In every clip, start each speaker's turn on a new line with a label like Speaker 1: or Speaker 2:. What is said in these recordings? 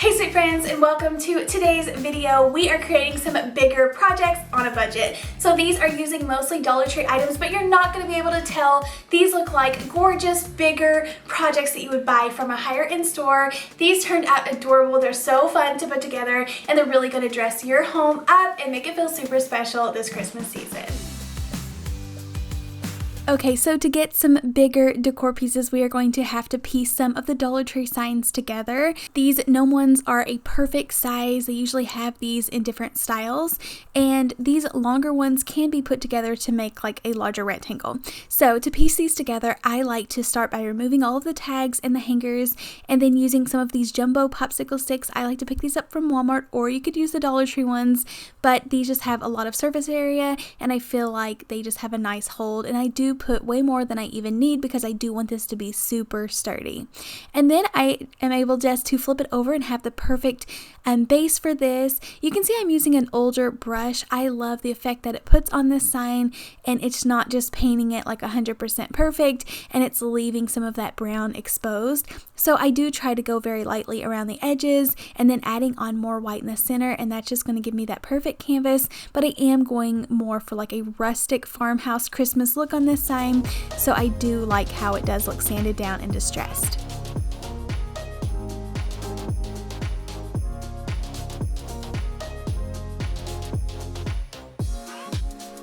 Speaker 1: Hey sweet friends, and welcome to today's video. We are creating some bigger projects on a budget. So these are using mostly Dollar Tree items, but you're not going to be able to tell. These look like gorgeous, bigger projects that you would buy from a higher end store. These turned out adorable. They're so fun to put together, and they're really going to dress your home up and make it feel super special this Christmas season. Okay, so to get some bigger decor pieces, we are going to have to piece some of the Dollar Tree signs together. These gnome ones are a perfect size. They usually have these in different styles, and these longer ones can be put together to make like a larger rectangle. So to piece these together, I like to start by removing all of the tags and the hangers, and then using some of these jumbo popsicle sticks. I like to pick these up from Walmart, or you could use the Dollar Tree ones, but these just have a lot of surface area, and I feel like they just have a nice hold, and I do put way more than I even need because I do want this to be super sturdy. And then I am able just to flip it over and have the perfect base for this. You can see I'm using an older brush. I love the effect that it puts on this sign, and it's not just painting it like 100% perfect and it's leaving some of that brown exposed. So I do try to go very lightly around the edges and then adding on more white in the center, and that's just going to give me that perfect canvas. But I am going more for like a rustic farmhouse Christmas look on this sign, so I do like how it does look sanded down and distressed.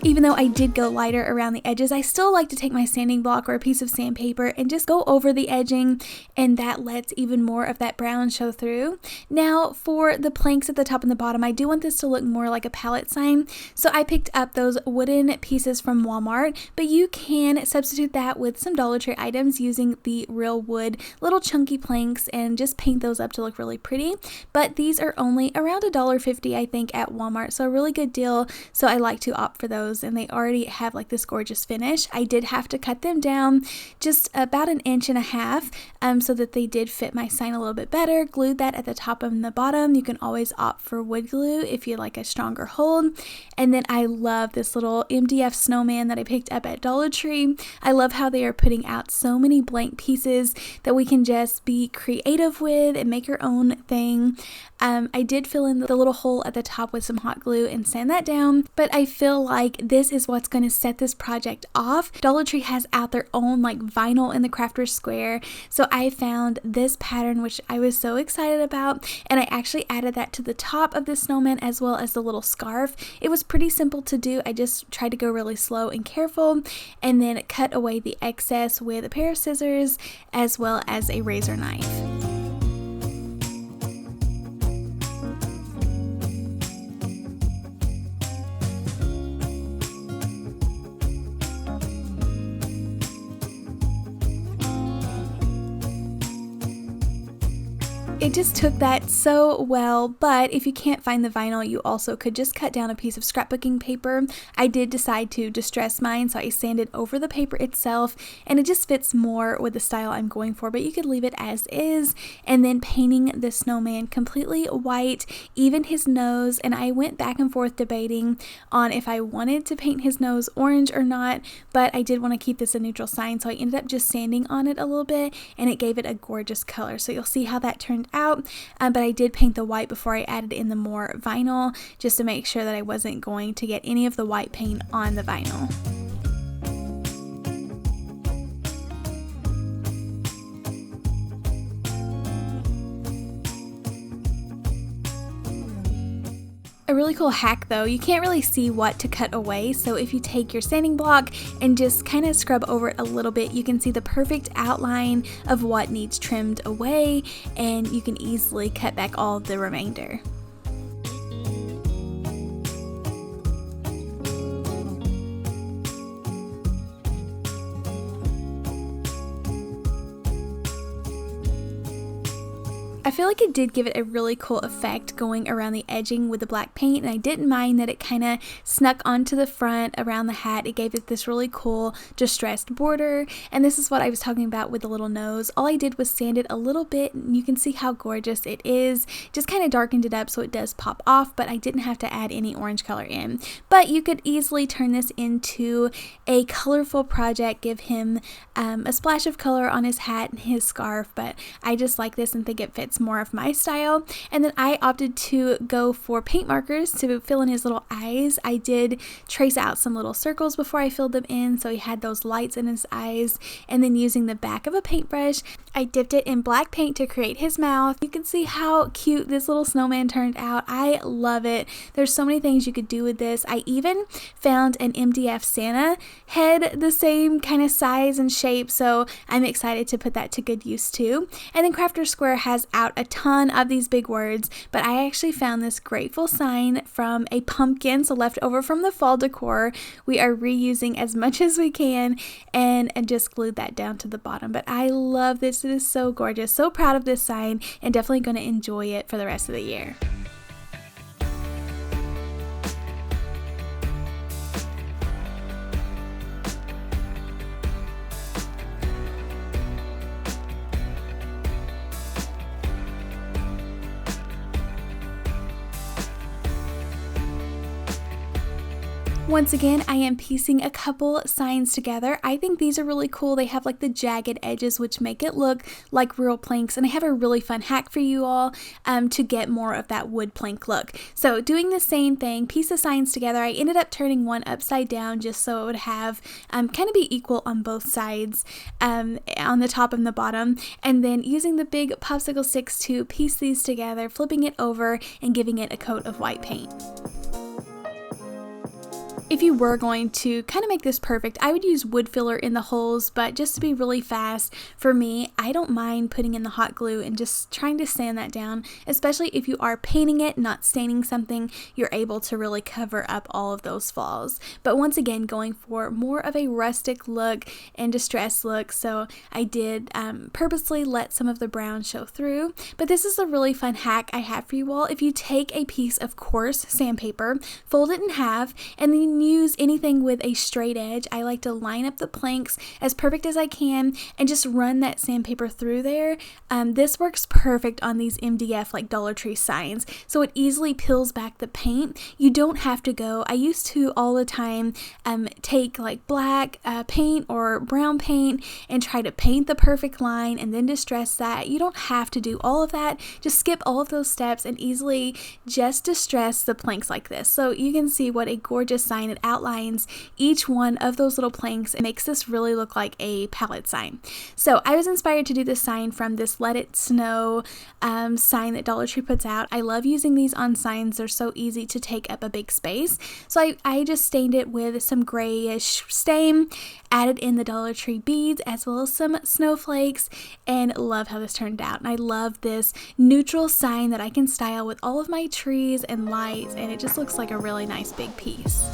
Speaker 1: Even though I did go lighter around the edges, I still like to take my sanding block or a piece of sandpaper and just go over the edging, and that lets even more of that brown show through. Now for the planks at the top and the bottom, I do want this to look more like a pallet sign, so I picked up those wooden pieces from Walmart, but you can substitute that with some Dollar Tree items using the real wood little chunky planks and just paint those up to look really pretty. But these are only around $1.50 I think at Walmart, so a really good deal, so I like to opt for those. And they already have like this gorgeous finish. I did have to cut them down just about 1.5 inches so that they did fit my sign a little bit better. Glued that at the top and the bottom. You can always opt for wood glue if you like a stronger hold. And then I love this little MDF snowman that I picked up at Dollar Tree. I love how they are putting out so many blank pieces that we can just be creative with and make your own thing. I did fill in the little hole at the top with some hot glue and sand that down, but I feel like this is what's going to set this project off. Dollar Tree has out their own like vinyl in the crafters square, so I found this pattern which I was so excited about, and I actually added that to the top of the snowman as well as the little scarf. It was pretty simple to do. I just tried to go really slow and careful, and then cut away the excess with a pair of scissors as well as a razor knife. It just took that so well, but if you can't find the vinyl, you also could just cut down a piece of scrapbooking paper. I did decide to distress mine, so I sanded over the paper itself, and it just fits more with the style I'm going for, but you could leave it as is. And then painting the snowman completely white, even his nose, and I went back and forth debating on if I wanted to paint his nose orange or not, but I did want to keep this a neutral sign, so I ended up just sanding on it a little bit, and it gave it a gorgeous color. So you'll see how that turned out, but I did paint the white before I added in the more vinyl, just to make sure that I wasn't going to get any of the white paint on the vinyl. A really cool hack though, you can't really see what to cut away, so if you take your sanding block and just kind of scrub over it a little bit, you can see the perfect outline of what needs trimmed away, and you can easily cut back all of the remainder. I feel like it did give it a really cool effect going around the edging with the black paint, and I didn't mind that it kind of snuck onto the front around the hat. It gave it this really cool distressed border, and this is what I was talking about with the little nose. All I did was sand it a little bit, and you can see how gorgeous it is. Just kind of darkened it up so it does pop off, but I didn't have to add any orange color in. But you could easily turn this into a colorful project, give him a splash of color on his hat and his scarf, but I just like this and think it fits more of my style. And then I opted to go for paint markers to fill in his little eyes. I did trace out some little circles before I filled them in, so he had those lights in his eyes. And then using the back of a paintbrush, I dipped it in black paint to create his mouth. You can see how cute this little snowman turned out. I love it. There's so many things you could do with this. I even found an MDF Santa head the same kind of size and shape, so I'm excited to put that to good use too. And then Crafter Square has out a ton of these big words, but I actually found this grateful sign from a pumpkin, so left over from the fall decor. We are reusing as much as we can and just glued that down to the bottom. But I love this. It is so gorgeous. So proud of this sign and definitely going to enjoy it for the rest of the year. Once again, I am piecing a couple signs together. I think these are really cool. They have like the jagged edges, which make it look like real planks. And I have a really fun hack for you all to get more of that wood plank look. So doing the same thing, piece the signs together. I ended up turning one upside down just so it would have kind of be equal on both sides, on the top and the bottom. And then using the big popsicle sticks to piece these together, flipping it over and giving it a coat of white paint. If you were going to kind of make this perfect, I would use wood filler in the holes, but just to be really fast, for me, I don't mind putting in the hot glue and just trying to sand that down, especially if you are painting it, not staining something, you're able to really cover up all of those flaws. But once again, going for more of a rustic look and distressed look, so I did purposely let some of the brown show through. But this is a really fun hack I have for you all. If you take a piece of coarse sandpaper, fold it in half, and then use anything with a straight edge. I like to line up the planks as perfect as I can and just run that sandpaper through there. This works perfect on these MDF like Dollar Tree signs, so it easily peels back the paint. You don't have to go, I used to all the time take like black paint or brown paint and try to paint the perfect line and then distress that. You don't have to do all of that. Just skip all of those steps and easily just distress the planks like this. So you can see what a gorgeous sign. It outlines each one of those little planks. It makes this really look like a pallet sign. So I was inspired to do this sign from this Let It Snow sign that Dollar Tree puts out. I love using these on signs. They're so easy to take up a big space. So I just stained it with some grayish stain, added in the Dollar Tree beads as well as some snowflakes, and love how this turned out. And I love this neutral sign that I can style with all of my trees and lights, and it just looks like a really nice big piece.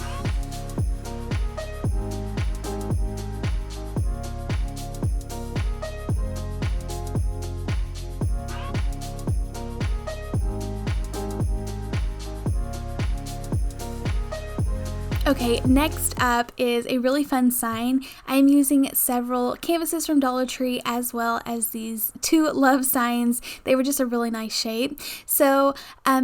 Speaker 1: Okay, next up is a really fun sign. I'm using several canvases from Dollar Tree as well as these two love signs. They were just a really nice shape. So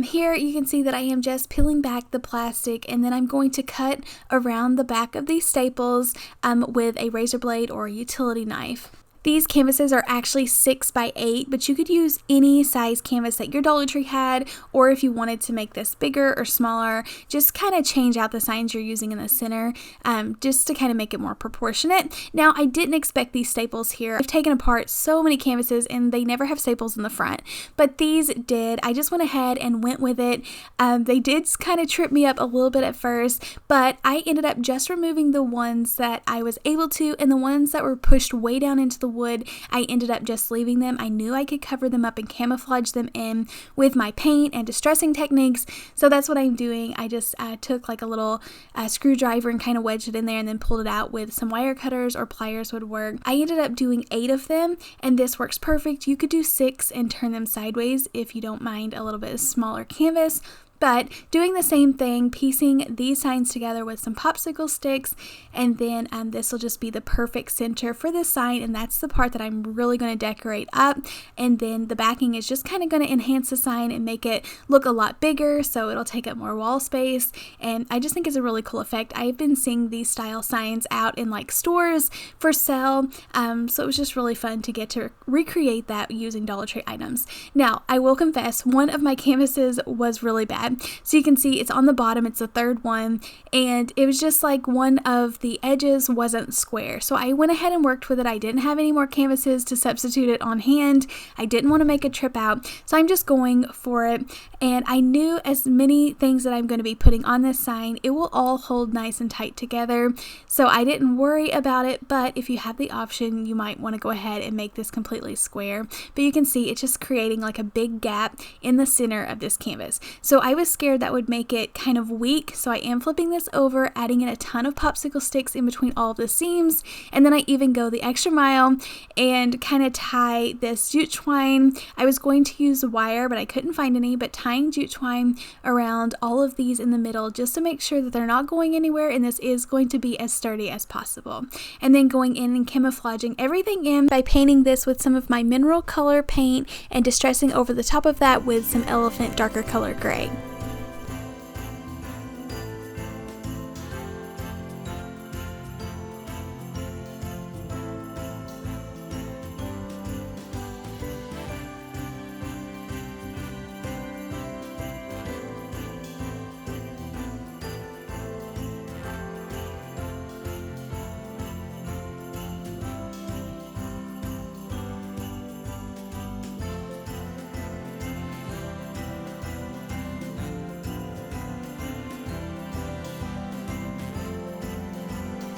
Speaker 1: here you can see that I am just peeling back the plastic, and then I'm going to cut around the back of these staples with a razor blade or a utility knife. These canvases are actually 6 by 8, but you could use any size canvas that your Dollar Tree had, or if you wanted to make this bigger or smaller, just kind of change out the signs you're using in the center, just to kind of make it more proportionate. Now, I didn't expect these staples here. I've taken apart so many canvases and they never have staples in the front, but these did. I just went ahead and went with it. They did kind of trip me up a little bit at first, but I ended up just removing the ones that I was able to, and the ones that were pushed way down into the wood, I ended up just leaving them. I knew I could cover them up and camouflage them in with my paint and distressing techniques, so that's what I'm doing. I just took like a little screwdriver and kind of wedged it in there and then pulled it out with some wire cutters or pliers would work. I ended up doing 8 of them, and this works perfect. You could do 6 and turn them sideways if you don't mind a little bit smaller canvas, But doing the same thing, piecing these signs together with some popsicle sticks, and then this will just be the perfect center for this sign, and that's the part that I'm really going to decorate up. And then the backing is just kind of going to enhance the sign and make it look a lot bigger, so it'll take up more wall space, and I just think it's a really cool effect. I've been seeing these style signs out in like stores for sale, so it was just really fun to get to recreate that using Dollar Tree items. Now, I will confess, one of my canvases was really bad. So you can see it's on the bottom, it's the third one, and it was just like one of the edges wasn't square. So I went ahead and worked with it. I didn't have any more canvases to substitute it on hand. I didn't want to make a trip out, so I'm just going for it. And I knew as many things that I'm going to be putting on this sign, it will all hold nice and tight together. So I didn't worry about it, but if you have the option, you might want to go ahead and make this completely square. But you can see it's just creating like a big gap in the center of this canvas. So I was scared that would make it kind of weak, so I am flipping this over, adding in a ton of popsicle sticks in between all of the seams, and then I even go the extra mile and kind of tie this jute twine. I was going to use wire, but I couldn't find any, but tying jute twine around all of these in the middle just to make sure that they're not going anywhere, and this is going to be as sturdy as possible. And then going in and camouflaging everything in by painting this with some of my mineral color paint and distressing over the top of that with some elephant darker color gray.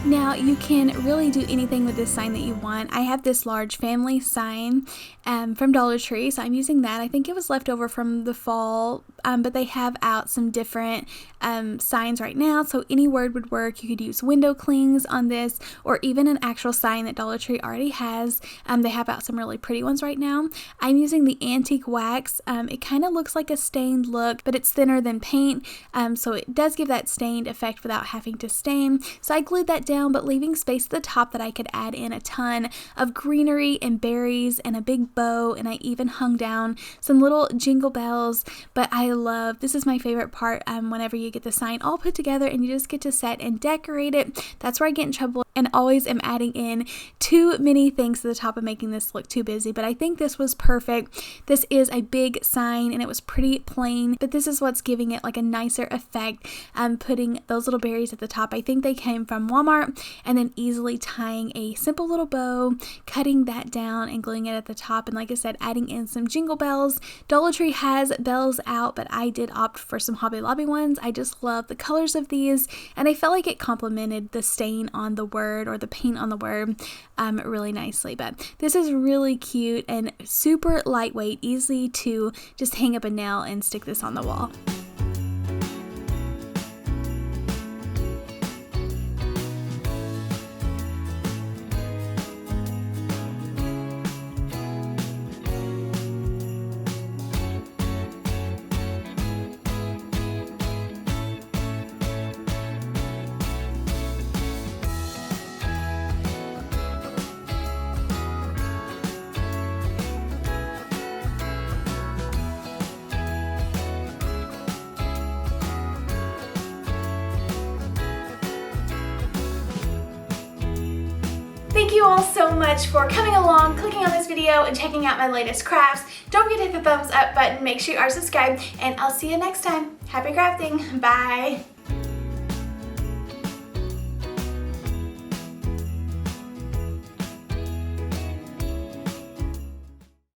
Speaker 1: Now you can really do anything with this sign that you want. I have this large family sign from Dollar Tree, so I'm using that. I think it was left over from the fall, but they have out some different signs right now, so any word would work. You could use window clings on this, or even an actual sign that Dollar Tree already has. They have out some really pretty ones right now. I'm using the antique wax. It kind of looks like a stained look, but it's thinner than paint, so it does give that stained effect without having to stain. So I glued that down, but leaving space at the top that I could add in a ton of greenery and berries and a big bow, and I even hung down some little jingle bells. But I love, this is my favorite part, whenever you get the sign all put together and you just get to set and decorate it. That's where I get in trouble and always am adding in too many things to the top of making this look too busy, but I think this was perfect. This is a big sign and it was pretty plain, but this is what's giving it like a nicer effect. Putting those little berries at the top, I think they came from Walmart, and then easily tying a simple little bow, cutting that down and gluing it at the top, and like I said, adding in some jingle bells. Dollar Tree has bells out, but I did opt for some Hobby Lobby ones. I just love the colors of these, and I felt like it complemented the stain on the word or the paint on the word really nicely. But this is really cute and super lightweight, easy to just hang up a nail and stick this on the wall. Thank you all so much for coming along, clicking on this video, and checking out my latest crafts. Don't forget to hit the thumbs up button, make sure you are subscribed, and I'll see you next time. Happy crafting. Bye.